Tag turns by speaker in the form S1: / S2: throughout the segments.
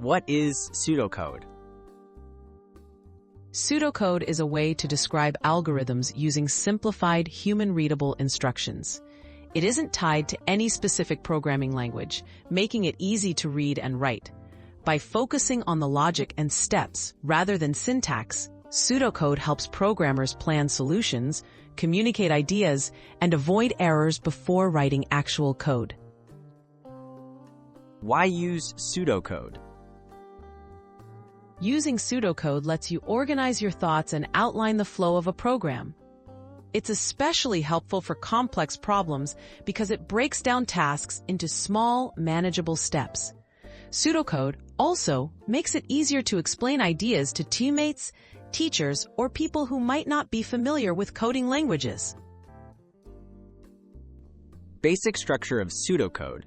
S1: What is pseudocode?
S2: Pseudocode is a way to describe algorithms using simplified, human-readable instructions. It isn't tied to any specific programming language, making it easy to read and write. By focusing on the logic and steps rather than syntax, pseudocode helps programmers plan solutions, communicate ideas, and avoid errors before writing actual code.
S1: Why use pseudocode?
S2: Using pseudocode lets you organize your thoughts and outline the flow of a program. It's especially helpful for complex problems because it breaks down tasks into small, manageable steps. Pseudocode also makes it easier to explain ideas to teammates, teachers, or people who might not be familiar with coding languages.
S1: Basic structure of pseudocode.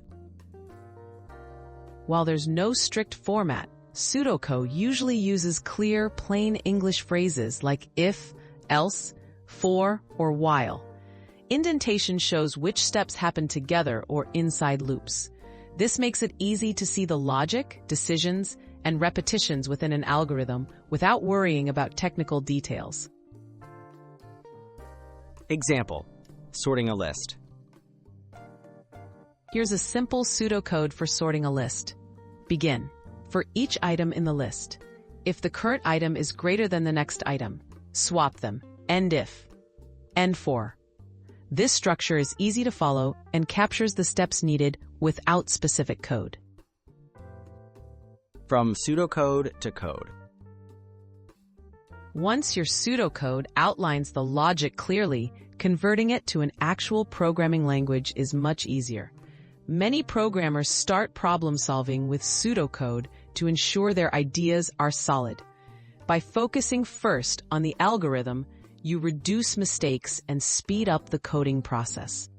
S2: While there's no strict format, pseudocode usually uses clear, plain English phrases like if, else, for, or while. Indentation shows which steps happen together or inside loops. This makes it easy to see the logic, decisions, and repetitions within an algorithm without worrying about technical details.
S1: Example: sorting a list.
S2: Here's a simple pseudocode for sorting a list. Begin. For each item in the list, if the current item is greater than the next item, swap them. End if. End for. This structure is easy to follow and captures the steps needed without specific code.
S1: From pseudocode to code.
S2: Once your pseudocode outlines the logic clearly, converting it to an actual programming language is much easier. Many programmers start problem-solving with pseudocode to ensure their ideas are solid. By focusing first on the algorithm, you reduce mistakes and speed up the coding process.